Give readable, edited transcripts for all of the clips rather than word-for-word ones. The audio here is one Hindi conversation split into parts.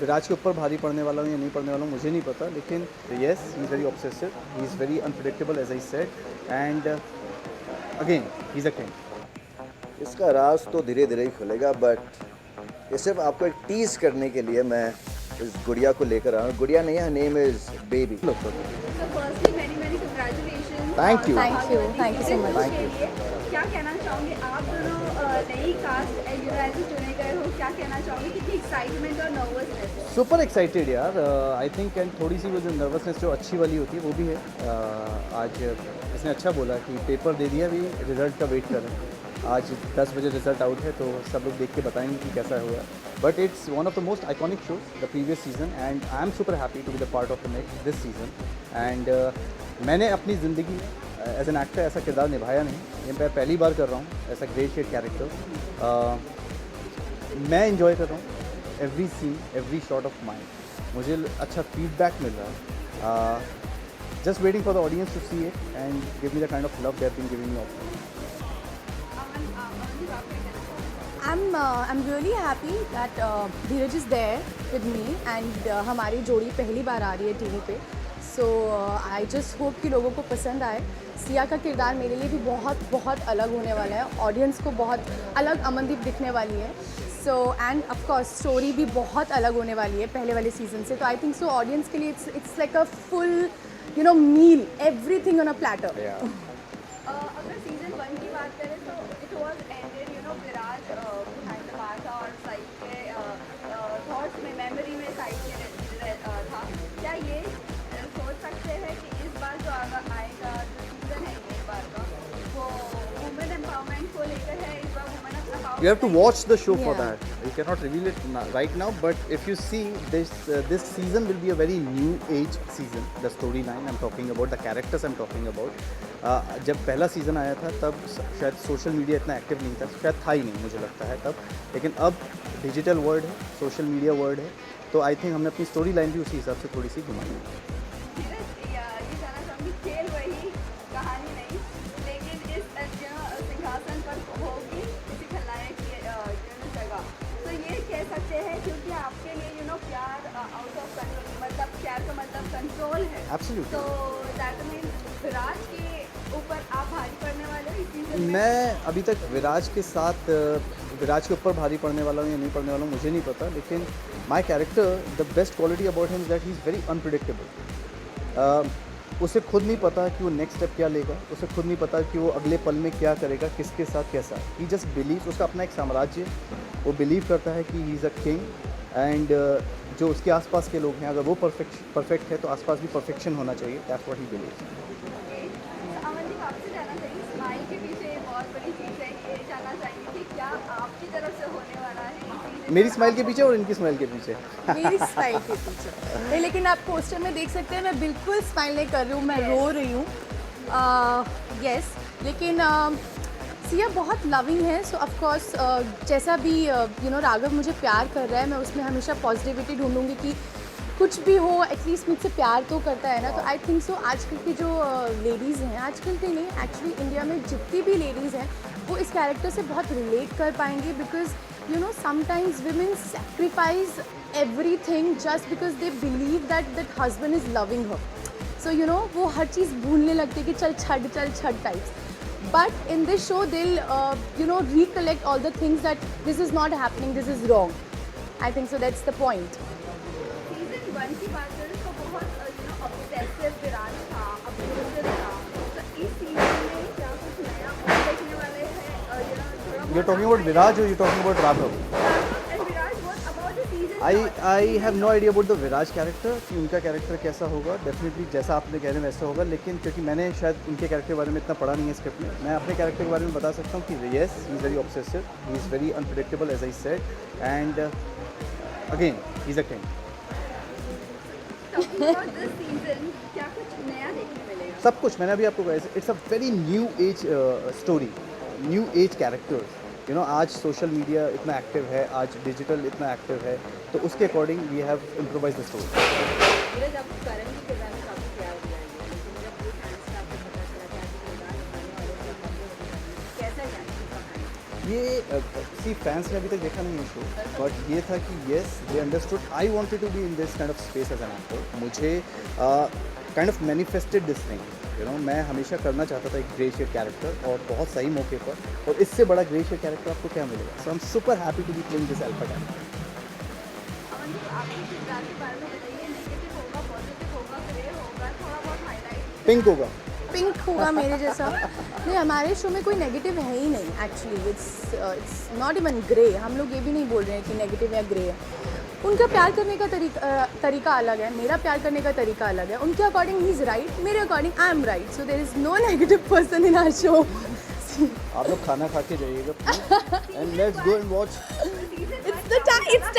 विराज के ऊपर भारी पड़ने वाला हूँ या नहीं पड़ने वाला हूँ मुझे नहीं पता, लेकिन yes he is very obsessive, he is very unpredictable as I said, and again he is a king. इसका राज तो धीरे धीरे ही खुलेगा, बट ये सिर्फ आपको एक टीज करने के लिए मैं इस गुड़िया को लेकर आया हूँ। गुड़िया नहीं है, name is baby. So firstly, many many congratulations. Thank you. Thank you. Thank you so much. Thank you. के लिए क्या कहना चाहोगे आप दोनों नई कास्ट एज चुने गए हो, क्या कहना चाहोगे, कितनी एक्साइटमेंट और नर्वसनेस है? सुपर एक्साइटेड यार, आई थिंक, एंड थोड़ी सी वो जो नर्वसनेस जो अच्छी वाली होती है वो भी है। आज इसने अच्छा बोला कि पेपर दे दिया, अभी रिज़ल्ट का वेट कर रहे हैं। आज 10 बजे रिजल्ट आउट है तो सब लोग देख के बताएंगे कि कैसा हुआ। But it's one of the most iconic shows the previous season, and I am super happy to be the part of the next this season. एंड मैंने अपनी ज़िंदगी में एज एन एक्टर ऐसा किरदार निभाया नहीं, ये मैं पहली बार कर रहा हूँ ऐसा ग्रेट शेड कैरेक्टर। मैं इन्जॉय कर रहा हूँ every scene, every shot of mind, मुझे अच्छा फीडबैक मिल रहा है। Just waiting for the audience to see it and give me the kind of love they have been giving me of. I'm really happy that Dheeraj is there with me and हमारी जोड़ी पहली बार आ रही है टीवी पे। So I just hope कि लोगों को पसंद आए। सिया का किरदार मेरे लिए भी बहुत बहुत अलग होने वाला है, ऑडियंस को बहुत अलग अमनदीप दिखने वाली है। So end of course story भी बहुत अलग होने वाली है पहले वाले सीजन से। तो आई थिंक सो ऑडियंस के लिए it's like a full meal, everything on a platter. अगर सीजन 1 की बात करें तो it was ended Viraj behind the bar था और साइड के थॉट्स में, मेमोरी में साइड के था। क्या ये सोच सकते हैं कि इस बार जो आएगा जो सीजन है इस बार का, वो वुमेन एम्पावरमेंट को लेकर है? इस बार women empowerment You have to watch the show for Yeah. that. You cannot reveal it right now, but if you see this season will be a very new age season. The storyline I'm talking about, the characters I'm talking about. जब पहला सीज़न आया था तब शायद सोशल मीडिया इतना एक्टिव नहीं था, शायद था ही नहीं मुझे लगता है तब, लेकिन अब डिजिटल वर्ल्ड है, सोशल मीडिया वर्ल्ड है, तो आई थिंक हमने अपनी स्टोरी लाइन भी उसी हिसाब से थोड़ी सी घुमाई है। ये जाना चाहूँगी, खेल वही, कहानी नहीं, लेकिन इस सिंहासन पर होगी किसी खलनायक की जगह। तो ये कह सकते हैं क्योंकि आपके लिए प्यार आउट ऑफ कंट्रोल, मतलब प्यार का मतलब कंट्रोल है। Absolutely. तो दैट मीन्स विराज के ऊपर आप भारी पड़ने वाले हो इस सीजन में? मैं अभी तक विराज के साथ विराज के ऊपर भारी पड़ने वाला हूँ या नहीं पड़ने वाला हूँ मुझे नहीं पता, लेकिन my character, the best quality about him is that he is very unpredictable. उसे खुद नहीं पता कि वो नेक्स्ट स्टेप क्या लेगा, उसे खुद नहीं पता कि वो अगले पल में क्या करेगा, किसके साथ कैसा। ही जस्ट बिलीव, उसका अपना एक साम्राज्य, वो बिलीव करता है कि ही इज़ अ किंग, एंड जो उसके आसपास के लोग हैं अगर वो परफेक्ट है तो आसपास भी परफेक्शन होना चाहिए। That's what he believes. Amandeep, आपसे जानना चाहिए, स्माइल के पीछे बहुत बड़ी चीज़ है, ये जानना चाहिए कि क्या आपकी तरफ से होने वाला है इस season मेरी में? स्माइल के पीछे और इनकी स्माइल के पीछे। मेरी स्माइल के पीछे नहीं, लेकिन आप पोस्टर में देख सकते हैं मैं बिल्कुल स्माइल नहीं कर रही हूँ, मैं रो रही हूँ। यस, लेकिन सिया बहुत लविंग है। सो ऑफ कोर्स जैसा भी राघव मुझे प्यार कर रहा है, मैं उसमें हमेशा पॉजिटिविटी ढूंढूंगी कि कुछ भी हो एटलीस्ट मुझसे प्यार तो करता है ना। तो आई थिंक सो आजकल की जो लेडीज़ हैं, आजकल की नहीं, एक्चुअली इंडिया में जितनी भी लेडीज़ हैं वो इस कैरेक्टर से बहुत रिलेट कर पाएंगे, because sometimes women sacrifice everything just because they believe that husband is loving her. So वो हर चीज़ भूलने लगते हैं कि चल छड़ types. But in this show they'll recollect all the things that this is not happening, this is wrong. I think so that's the point. Season 1 की बात करें तो बहुत ऑब्सेसिव विराज था, अब्यूसिव था। तो इस सीजन में क्या कुछ नया और देखने वाले हैं? You're talking about Viraj or you're talking about Raghav? And Viraj, what about the season? I have no idea about the Viraj character कि उनका कैरेक्टर कैसा होगा। डेफिनेटली जैसा आपने कह रहे हैं वैसा होगा, लेकिन क्योंकि मैंने शायद उनके कैरेक्टर के बारे में इतना पढ़ा नहीं है स्क्रिप्ट में, मैं अपने कैरेक्टर के बारे में बता सकता हूँ कि yes he is very obsessive, he is very unpredictable as I said, and again he is a king. Talking about this season, क्या कुछ नया देखने मिलेगा? सब कुछ मैंने अभी आपको कहा, it's a very new age story, new age characters. आज सोशल मीडिया इतना एक्टिव है, आज डिजिटल इतना एक्टिव है, तो उसके according we have improvise the story. Dheeraj, आपको करण की किरदार में काफ़ी प्यार दिया है, लेकिन जब ये फैंस का आपको पता चला कि आपकी किरदार निभाने वाले हैं, कैसा जाने की कहानी? ये सी फैंस ने अभी तक देखा नहीं है शो, बट ये था कि yes they understood I wanted to be in this kind of space as an actor. मुझे kind of manifested this thing, you know. मैं हमेशा करना चाहता था एक ग्रे शेड कैरेक्टर, और बहुत सही मौके पर, और इससे बड़ा ग्रे शेड कैरेक्टर आपको क्या मिलेगा. So I am super happy to be playing this alpha character. Aman ji, आपके किरदार के बारे में बताइए. नेगेटिव होगा, पॉजिटिव होगा, ग्रे होगा, थोड़ा बहुत हाईलाइट. पिंक होगा. पिंक होगा मेरे जैसा. नहीं, हमारे शो में कोई नेगेटिव है ही नहीं actually. It's not even grey. हम लोग ये भी नहीं बोल रहे हैं कि नेगेटिव या ग्रे है. उनका प्यार करने का तरीका अलग है, मेरा प्यार करने का तरीका अलग है. उनके अकॉर्डिंग ही इज़ राइट, मेरे according I am right. So there is no negative person in our show. आप लोग खाना खा के जाइएगा and let's go and watch. It's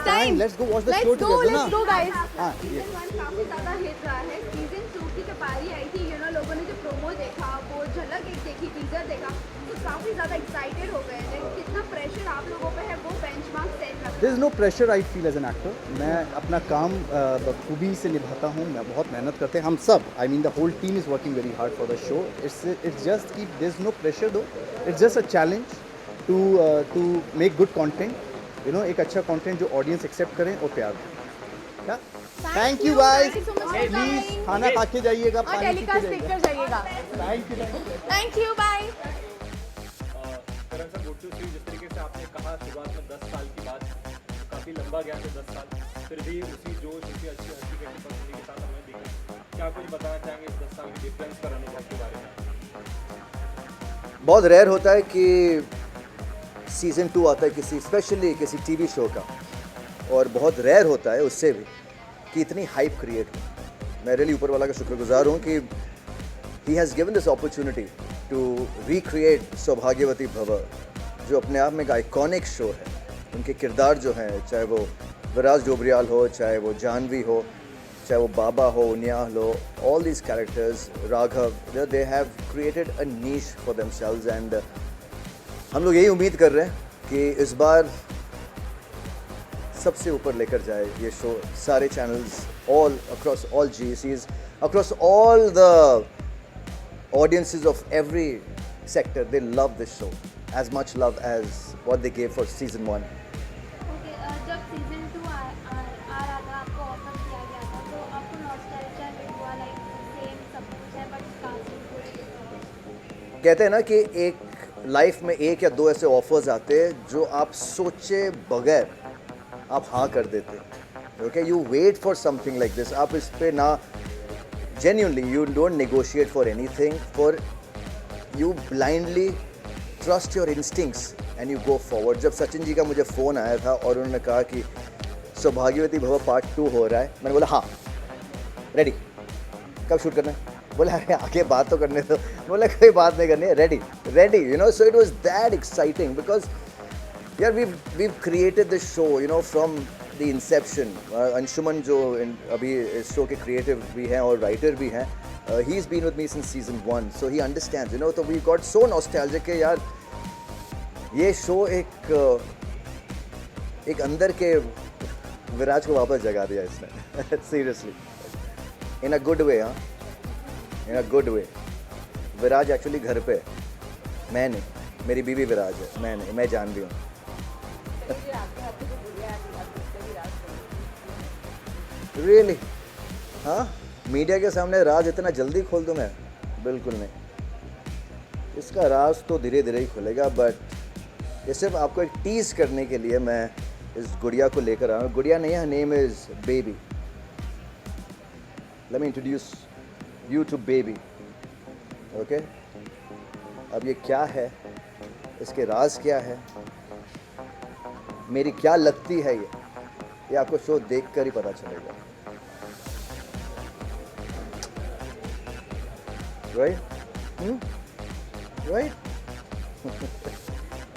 time. Let's go watch the show together, ना? Let's go guys. हाँ, ये सीजन 1 काफी ज्यादा हिट रहा है. सीजन 2 की जब पारी आई थी, लोगों ने जो प्रोमो देखा, वो झलक एक देखी, टीजर देखा, तो काफी ज्यादा एक्साइटेड हो गए थे. कितना प्रेशर आप लोगों पे है, वो बेंचमार्क सेट रखना. There is no pressure I feel as an actor. मैं अपना काम बखूबी से निभाता हूँ. मैं बहुत मेहनत करते हैं हम सब. I mean the whole team is working very hard for the show. It's just कि there is no pressure though. It's just a challenge to make good content. You know, एक अच्छा कंटेंट जो ऑडियंस एक्सेप्ट करें और प्यार दें. क्या? Thank you guys. Thank you so much for please coming. खाना खा के जाइएगा, और पानी पी के टेलीकास्ट देख जाइएगा. कर जाइएगा. Thank you. Thank you. Bye. Karan sir, good to see. जिस तरीके से आपने कहा शुरुआत में 10 साल की बात, काफ़ी लंबा गया था 10 साल, फिर भी उसी जोश, उसी अच्छी हंसी के पसंदी के साथ हमें दिखा. क्या कुछ बताना चाहेंगे इस 10 साल के डिफरेंस पर अनुभव के बारे में? बहुत रेयर होता है कि सीज़न 2 आता है किसी, स्पेशली किसी टीवी शो का, और बहुत रेयर होता है उससे भी कि इतनी हाइप क्रिएट हो. मैं रियली ऊपर वाला का शुक्रगुजार हूँ कि he has given this opportunity to recreate Saubhagyavati Bhava, जो अपने आप में एक आइकॉनिक शो है. उनके किरदार जो हैं, चाहे वो विराज डोबरियाल हो, चाहे वो जानवी हो, चाहे वो बाबा हो, उनियाल हो, all these characters, Raghav, they have created a niche for themselves. And हम लोग यही उम्मीद कर रहे हैं कि इस बार सबसे ऊपर लेकर जाए ये शो. सारे channels, all across all GECs, across all the audiences of every sector, they love this show as much love as what they gave for season 1. Okay, जब सीजन 2 आ रहा था, आपको ऑफर किया गया था, तो आपको नॉस्टैल्जिया हिट हुआ, लाइक सेम सब कुछ है बट कास्टिंग पूरी. कहते हैं ना कि एक लाइफ में एक या दो ऐसे ऑफर्स आते हैं जो आप सोचे बगैर आप हाँ कर देते हैं. Okay, you wait for something like this. आप इस पे ना, genuinely you don't negotiate for anything, for you blindly trust your instincts and you go forward. जब सचिन जी का मुझे फ़ोन आया था और उन्होंने कहा कि सौभाग्यवती भव पार्ट 2 हो रहा है, मैंने बोला हाँ रेडी. कब शूट करना है? बोला अरे आगे बात तो करने दो. बोला कोई बात नहीं करनी है, ready, you know. So it was that exciting because यार we've created this show, you know, from the inception. Anshuman जो अभी इस शो के क्रिएटिव भी हैं और राइटर भी हैं, he's been with me since season 1, so he understands, you know. तो we got so nostalgic कि यार ये शो एक अंदर के विराज को वापस जगा दिया इसने. Seriously, in a good way. हाँ, इन a good way. Viraj actually घर पे है, मैं नहीं. मेरी बीवी विराज है, मैं नहीं, मैं जानवी हूँ. रियली? हाँ, मीडिया के सामने राज इतना जल्दी खोल दूँ मैं? बिल्कुल नहीं. इसका राज तो धीरे धीरे ही खुलेगा, बट ये सिर्फ आपको एक टीज करने के लिए मैं इस गुड़िया को लेकर आया हूँ. गुड़िया नहीं है, name is baby. Let me introduce you to baby. Okay, अब ये क्या है, इसके राज क्या है, मेरी क्या लगती है, ये आपको शो देखकर ही पता चलेगा. राइट? राइट?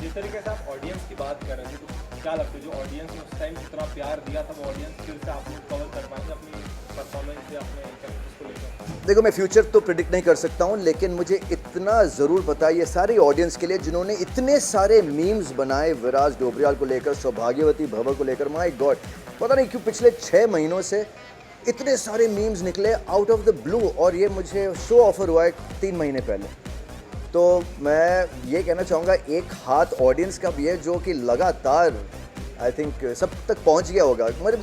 जिस तरीके से आप ऑडियंस की बात कर रहे थे, तो क्या लगता है जो ऑडियंस ने उस टाइम जितना प्यार दिया था, वो ऑडियंस फिर से आप लोग कवर कर पाएंगे अपनी परफॉर्मेंस से, अपने कैरेक्टर्स को लेकर? देखो, मैं फ्यूचर तो प्रिडिक्ट नहीं कर सकता हूँ, लेकिन मुझे इतना ज़रूर पता है ये सारी ऑडियंस के लिए जिन्होंने इतने सारे मीम्स बनाए विराज डोबरियाल को लेकर, सौभाग्यवती भव को लेकर. माय गॉड, पता नहीं क्यों पिछले 6 महीनों से इतने सारे मीम्स निकले आउट ऑफ द ब्लू, और ये मुझे शो ऑफर हुआ है 3 महीने पहले. तो मैं ये कहना चाहूँगा एक हाथ ऑडियंस का भी है जो कि लगातार आई थिंक सब तक पहुँच गया होगा। मेरे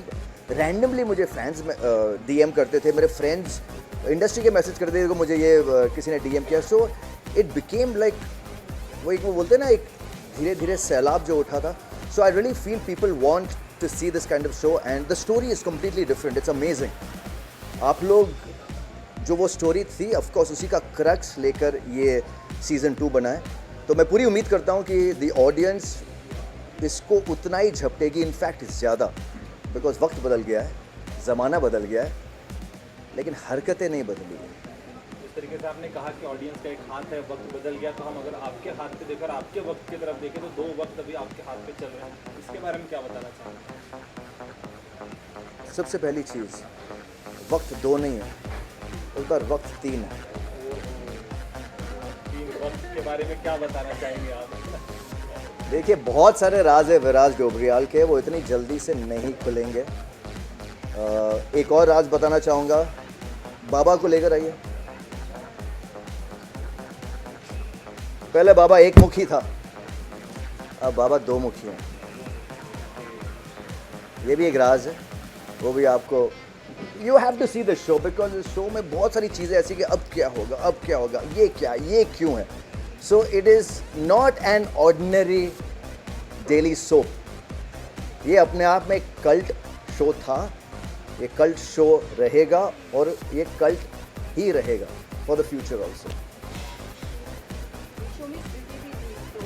रैंडमली मुझे फैंस में डीएम करते थे, मेरे फ्रेंड्स इंडस्ट्री के मैसेज करते थे कि मुझे ये किसी ने डीएम किया। सो इट बिकेम लाइक वो एक वो बोलते हैं ना, एक धीरे धीरे सैलाब जो उठा था। So I really feel people want to see this kind of show and the story is completely different. It's amazing. आप लोग जो वो स्टोरी थी ऑफ कोर्स उसी का क्रक्स लेकर ये सीज़न 2 बना है। तो मैं पूरी उम्मीद करता हूँ कि द ऑडियंस इसको उतना ही झपटेगी, इनफैक्ट ज़्यादा, बिकॉज वक्त बदल गया है, ज़माना बदल गया है, लेकिन हरकतें नहीं बदली है। जिस तरीके से आपने कहा कि ऑडियंस का एक हाथ है, वक्त बदल गया, तो हम अगर आपके हाथ पे देकर आपके वक्त की तरफ देखें तो 2 वक्त अभी आपके हाथ पे चल रहे हैं, इसके बारे में क्या बताना चाहेंगे? सबसे पहली चीज़, वक्त 2 नहीं है, इस बार वक्त 3 है। वक्त के बारे में क्या बताना चाहेंगे आप? देखिए, बहुत सारे राज है विराज डोबरियाल के, वो इतनी जल्दी से नहीं खुलेंगे। एक और राज बताना चाहूँगा, बाबा को लेकर आइए। पहले बाबा एक मुखी था, अब बाबा 2 मुखी हैं। ये भी एक राज है, वो भी आपको you have to see the show, because इस शो में बहुत सारी चीज़ें ऐसी कि अब क्या होगा, अब क्या होगा, ये क्या, ये क्यों है। So it is not an ordinary daily soap. ये अपने आप में एक कल्ट शो था, ये कल्ट शो रहेगा और ये कल्ट ही रहेगा for the future also. Show में स्थिति भी थी, तो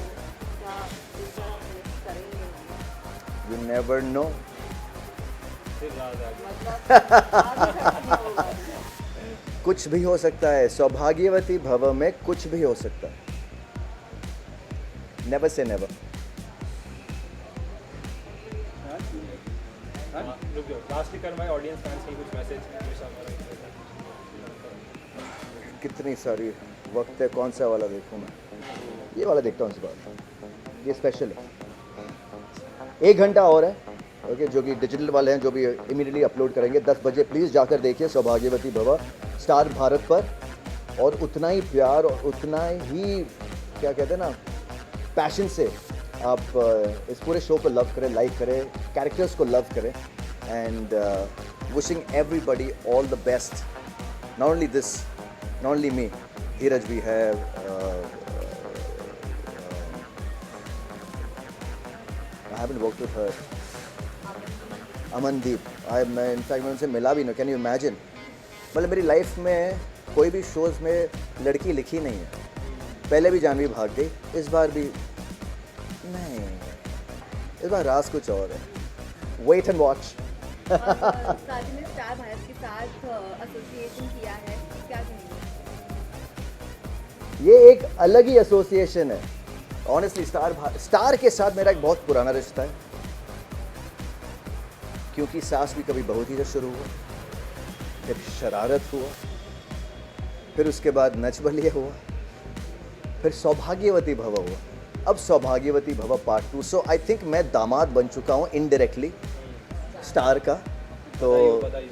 क्या इस बार मिस करेंगे? You never know. फिर राज आ गया। मतलब आगे खत्म नहीं होगा। कुछ भी हो सकता है, सौभाग्यवती भव में कुछ भी हो सकता है। Never say never. रुक जाओ, लास्टली कर माय ऑडियंस फैंस के कुछ मैसेज कितनी सारी वक्त है, कौन सा वाला देखूं मैं? ये वाला देखता हूँ इस बार, ये स्पेशल है। 1 घंटा और है, ओके, जो कि डिजिटल वाले हैं, जो भी इमीडिएटली अपलोड करेंगे 10 बजे। प्लीज़ जाकर देखिए सौभाग्यवती भव स्टार भारत पर, और उतना ही प्यार और उतना ही क्या कहते हैं ना, पैशन से आप इस पूरे शो को लव करें, लाइक करें, कैरेक्टर्स को लव करें, and wishing everybody all the best. Not only this, not only me, Dheeraj भी है, I haven't worked with her, Amandeep, मैं इनफैक्ट मैं उनसे मिला भी नहीं। Can you imagine? मतलब मेरी लाइफ में कोई भी शोज़ में लड़की लिखी नहीं है। पहले भी जानवी भाग गई, इस बार भी नहीं, इस बार राज कुछ और है। Wait and watch. साथ में स्टार भारत के साथ एसोसिएशन किया है, क्या कहेंगे? ये एक अलग ही एसोसिएशन है। ऑनेस्टली स्टार के साथ मेरा एक बहुत पुराना रिश्ता है, क्योंकि सास भी कभी बहू थी जब शुरू हुआ, फिर शरारत हुआ, फिर उसके बाद नच बलिए हुआ, फिर सौभाग्यवती भव हुआ, अब सौभाग्यवती भव पार्ट 2। सो आई थिंक मैं दामाद बन चुका हूँ इनडायरेक्टली स्टार का। तो बताइए।